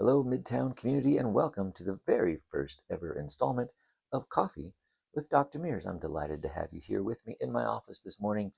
Hello, Midtown community, and welcome to the very first ever installment of Coffee with Dr. Mears. I'm delighted to have you here with me in my office this morning.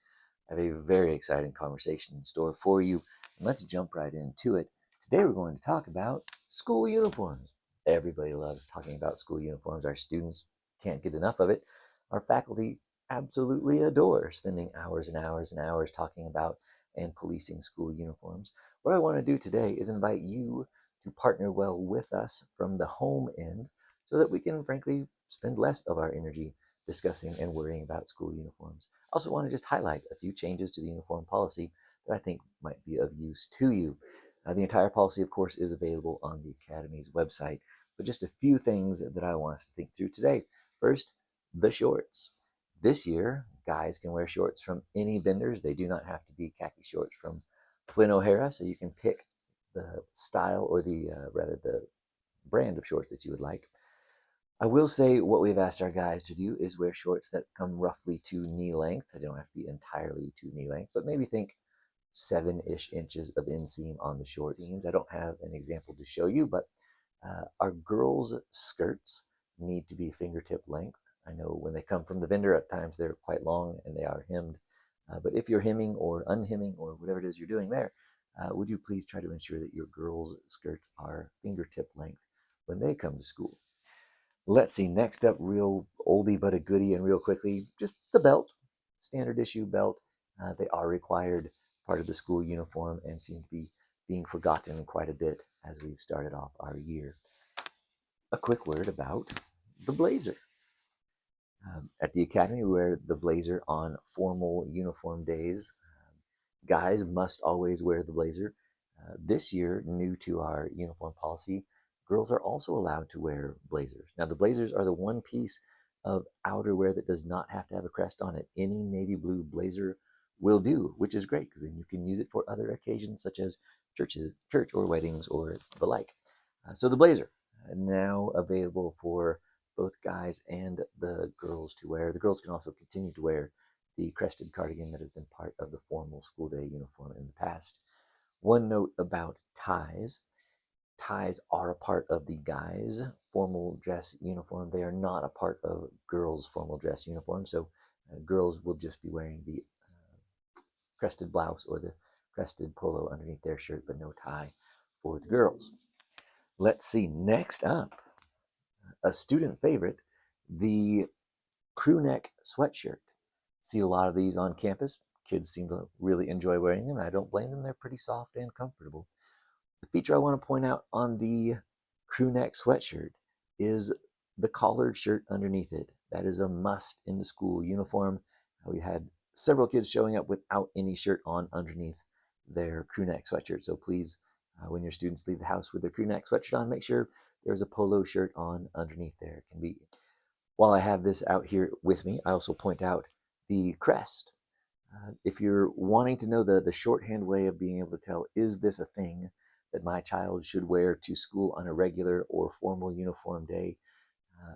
I have a very exciting conversation in store for you, and let's jump right into it. Today, we're going to talk about school uniforms. Everybody loves talking about school uniforms. Our students can't get enough of it. Our faculty absolutely adore spending hours and hours and hours talking about and policing school uniforms. What I want to do today is invite you to partner well with us from the home end so that we can, frankly, spend less of our energy discussing and worrying about school uniforms. I also want to just highlight a few changes to the uniform policy that I think might be of use to you. The entire policy, of course, is available on the Academy's website, but just a few things that I want us to think through today. First, the shorts. This year, guys can wear shorts from any vendors. They do not have to be khaki shorts from Flynn O'Hara, so you can pick the style or the brand of shorts that you would like. I will say what we've asked our guys to do is wear shorts that come roughly to knee length. They don't have to be entirely to knee length, but maybe think 7-ish inches of inseam on the short seams. I don't have an example to show you, but our girls' skirts need to be fingertip length. I know when they come from the vendor, at times they're quite long and they are hemmed. But if you're hemming or unhemming or whatever it is you're doing there, would you please try to ensure that your girls' skirts are fingertip length when they come to school? Let's see, next up, real oldie but a goodie, and real quickly, just the belt, standard issue belt. They are required part of the school uniform and seem to be being forgotten quite a bit as we've started off our year. A quick word about the blazer. At the Academy, we wear the blazer on formal uniform days. Guys must always wear the blazer. This year, new to our uniform policy, girls are also allowed to wear blazers. Now, the blazers are the one piece of outerwear that does not have to have a crest on it. Any navy blue blazer will do, which is great because then you can use it for other occasions such as church or weddings or the like. So the blazer now available for both guys and the girls to wear. The girls can also continue to wear the crested cardigan that has been part of the formal school day uniform in the past. One note about ties. Ties are a part of the guys' formal dress uniform. They are not a part of girls' formal dress uniform. So girls will just be wearing the crested blouse or the crested polo underneath their shirt, but no tie for the girls. Let's see, next up, a student favorite, the crew neck sweatshirt. See a lot of these on campus. Kids seem to really enjoy wearing them, and I don't blame them. They're pretty soft and comfortable. The feature I want to point out on the crew neck sweatshirt is the collared shirt underneath it. That is a must in the school uniform. We had several kids showing up without any shirt on underneath their crew neck sweatshirt. So please, when your students leave the house with their crew neck sweatshirt on, make sure there's a polo shirt on underneath there. It can be. While I have this out here with me, I also point out the crest. If you're wanting to know the shorthand way of being able to tell, is this a thing that my child should wear to school on a regular or formal uniform day?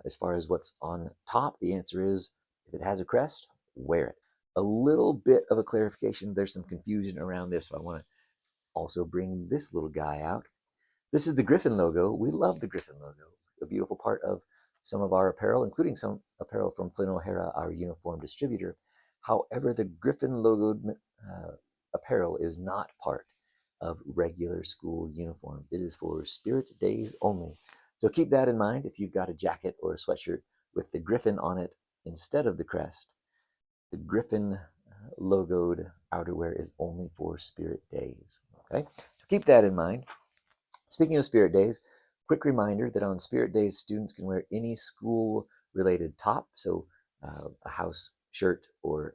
As far as what's on top, the answer is if it has a crest, wear it. A little bit of a clarification. There's some confusion around this, so I want to also bring this little guy out. This is the Griffin logo. We love the Griffin logo. A beautiful part of some of our apparel, including some apparel from Flynn O'Hara, our uniform distributor. However, the Griffin logoed apparel is not part of regular school uniforms. It is for Spirit Days only. So keep that in mind if you've got a jacket or a sweatshirt with the Griffin on it instead of the crest. The Griffin logoed outerwear is only for Spirit Days. Okay, so keep that in mind. Speaking of Spirit Days, quick reminder that on Spirit Days, students can wear any school-related top, so a house shirt or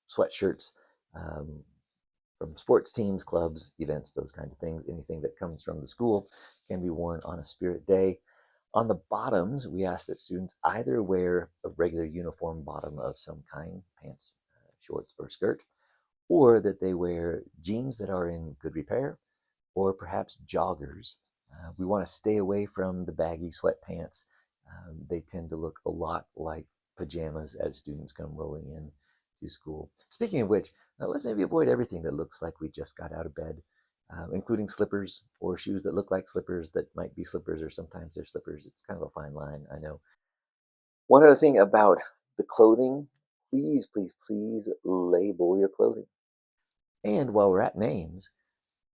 sweatshirts from sports teams, clubs, events, those kinds of things. Anything that comes from the school can be worn on a Spirit Day. On the bottoms, we ask that students either wear a regular uniform bottom of some kind, pants, shorts, or skirt, or that they wear jeans that are in good repair, or perhaps joggers. We want to stay away from the baggy sweatpants. They tend to look a lot like pajamas as students come rolling in to school. Speaking of which, let's maybe avoid everything that looks like we just got out of bed. including slippers or shoes that look like slippers that might be slippers, or sometimes they're slippers. It's kind of a fine line, I know. One other thing about the clothing, please, please, please label your clothing. And while we're at names,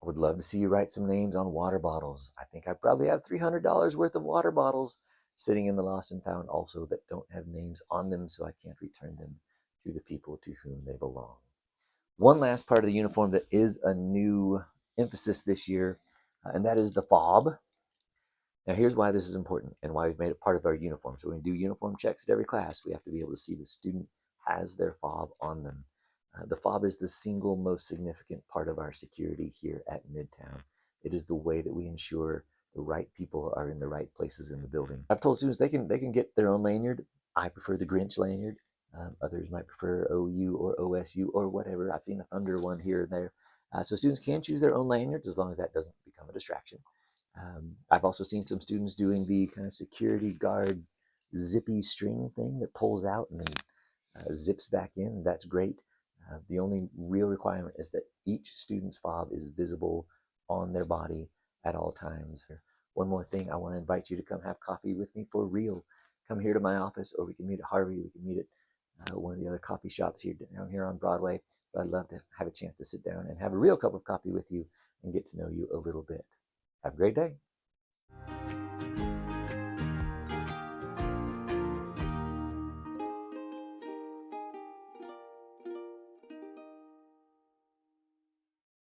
I would love to see you write some names on water bottles. I think I probably have $300 worth of water bottles sitting in the lost and found also that don't have names on them, so I can't return them to the people to whom they belong. One last part of the uniform that is a new emphasis this year, and that is the fob. Now, here's why this is important and why we've made it part of our uniform. So when we do uniform checks at every class, we have to be able to see the student has their fob on them. The fob is the single most significant part of our security here at Midtown. It is the way that we ensure the right people are in the right places in the building. I've told students they can get their own lanyard. I prefer the Grinch lanyard. Others might prefer OU or OSU or whatever. I've seen a Thunder one here and there. So students can choose their own lanyards as long as that doesn't become a distraction. I've also seen some students doing the kind of security guard zippy string thing that pulls out and then zips back in. That's great. The only real requirement is that each student's fob is visible on their body at all times. One more thing, I want to invite you to come have coffee with me for real. Come here to my office, or we can meet at Harvey. We can meet at one of the other coffee shops here down here on Broadway. But I'd love to have a chance to sit down and have a real cup of coffee with you and get to know you a little bit. Have a great day.